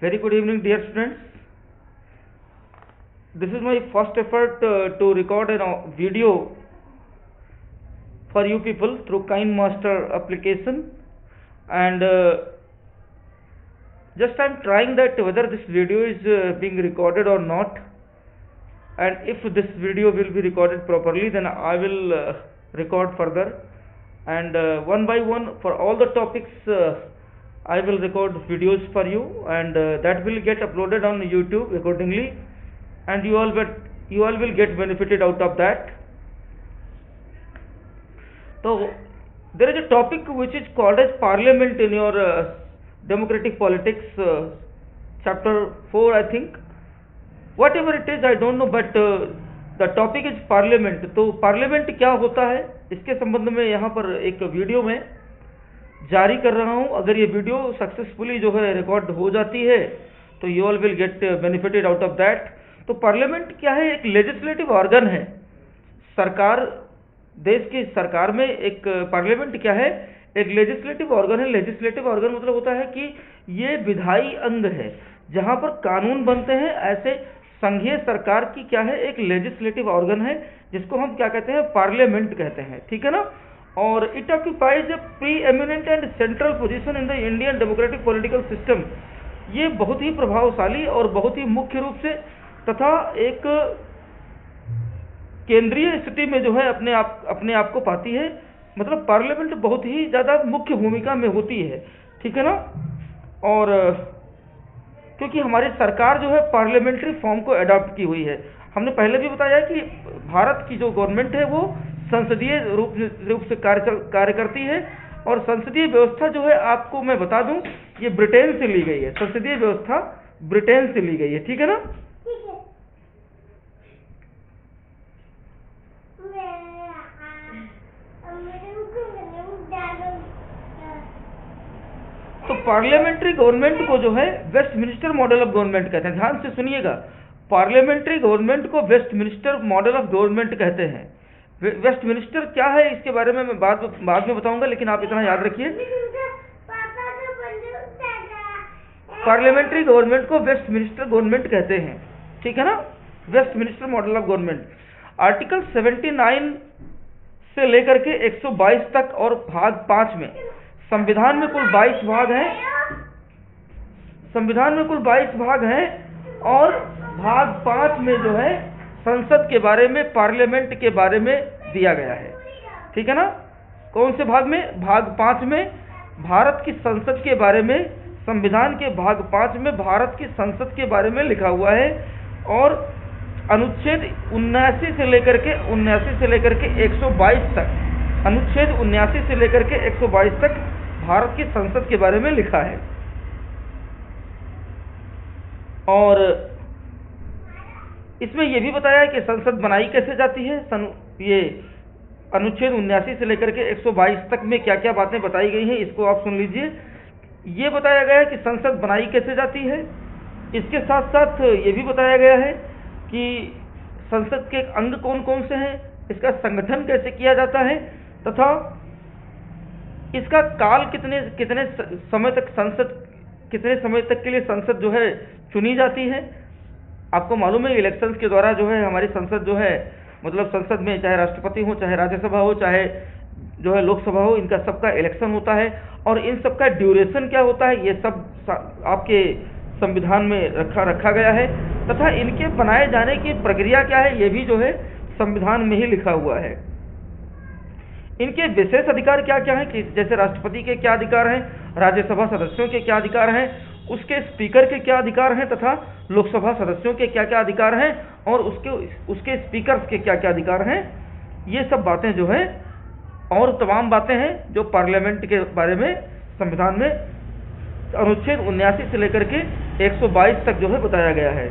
Very good evening, dear students. This is my first effort to record a video for you people through KineMaster application, and just I'm trying that whether this video is being recorded or not, and if this video will be recorded properly, then I will record further, and one by one for all the topics I will record videos for you, and that will get uploaded on YouTube accordingly, and you all will get benefited out of that. So there is a topic which is called as Parliament in your democratic politics, chapter 4 I think. Whatever it is I don't know, but the topic is Parliament. तो Parliament क्या होता है इसके संबंध में यहाँ पर एक वीडियो में जारी कर रहा हूँ. अगर ये वीडियो सक्सेसफुली जो है रिकॉर्ड हो जाती है तो you all will get benefited out of that. तो पार्लियामेंट क्या है? एक लेजिस्लेटिव ऑर्गन है. सरकार, देश की सरकार में एक पार्लियामेंट क्या है? एक लेजिस्लेटिव ऑर्गन है. लेजिस्लेटिव ऑर्गन मतलब होता है कि ये विधायी अंग है, जहां पर कानून बनते हैं. ऐसे संघीय सरकार की क्या है? एक लेजिस्लेटिव ऑर्गन है, जिसको हम क्या कहते हैं? पार्लियामेंट कहते हैं. ठीक है ना? और it occupies A pre eminent and central position in the Indian democratic political system. ये बहुत ही प्रभावशाली और बहुत ही मुख्य रूप से तथा एक केंद्रीय स्थिति में जो है अपने आप को पाती है. मतलब पार्लियामेंट बहुत ही ज्यादा मुख्य भूमिका में होती है. ठीक है ना? और क्योंकि हमारी सरकार जो है पार्लियामेंट्री फॉर्म को अडॉप्ट की हुई है. हमने पहले भी बताया कि भारत की जो गवर्नमेंट है वो संसदीय रूप से कार्य करती है, और संसदीय व्यवस्था जो है आपको मैं बता दूं ये ब्रिटेन से ली गई है. संसदीय व्यवस्था ब्रिटेन से ली गई है. ठीक है ना? तो पार्लियामेंट्री गवर्नमेंट को जो है वेस्टमिनिस्टर मॉडल ऑफ गवर्नमेंट कहते हैं. ध्यान से सुनिएगा, पार्लियामेंट्री गवर्नमेंट को वेस्टमिनिस्टर मॉडल ऑफ गवर्नमेंट कहते हैं. वेस्टमिनिस्टर क्या है इसके बारे में मैं बाद में बताऊंगा, लेकिन आप इतना याद रखिए, पार्लियामेंट्री गवर्नमेंट को वेस्टमिनिस्टर गवर्नमेंट कहते हैं. ठीक है ना? Westminster model of government. Article 79 से लेकर के 122 तक और भाग 5 में, संविधान में कुल 22 भाग हैं. संविधान में कुल 22 भाग हैं, और भाग 5 में जो है संसद के बारे में, पार्लियामेंट के बारे में दिया गया है. ठीक है ना? कौन से भाग में? भाग 5 में भारत की संसद के बारे में, संविधान के भाग 5 में भारत की संसद के बारे में लिखा हुआ है. और अनुच्छेद 79 से लेकर के 122 तक, अनुच्छेद 79 से लेकर के 122 तक भारत की संसद के बारे में लिखा है. और इसमें यह भी बताया है कि संसद बनाई कैसे जाती है. ये अनुच्छेद 79 से लेकर के 122 तक में क्या क्या बातें बताई गई हैं, इसको आप सुन लीजिए. ये बताया गया है कि संसद बनाई कैसे जाती है. इसके साथ साथ ये भी बताया गया है कि संसद के अंग कौन कौन से हैं, इसका संगठन कैसे किया जाता है, तथा इसका काल कितने समय तक के लिए संसद जो है चुनी जाती है. आपको मालूम है इलेक्शंस के द्वारा जो है हमारी संसद जो है, मतलब संसद में चाहे राष्ट्रपति हो, चाहे राज्यसभा हो, चाहे जो है लोकसभा हो, इनका सबका इलेक्शन होता है. और इन सबका ड्यूरेशन क्या होता है, ये सब आपके संविधान में रखा गया है. तथा इनके बनाए जाने की प्रक्रिया क्या है, ये भी जो है संविधान में ही लिखा हुआ है. इनके विशेष अधिकार क्या क्या हैं, कि जैसे राष्ट्रपति के क्या अधिकार हैं, राज्यसभा सदस्यों के क्या अधिकार हैं, उसके स्पीकर के क्या अधिकार हैं, तथा लोकसभा सदस्यों के क्या क्या अधिकार हैं, और उसके स्पीकर के क्या क्या अधिकार हैं. ये सब बातें जो है और तमाम बातें हैं जो पार्लियामेंट के बारे में संविधान में अनुच्छेद 79 से लेकर के 122 तक जो है बताया गया है.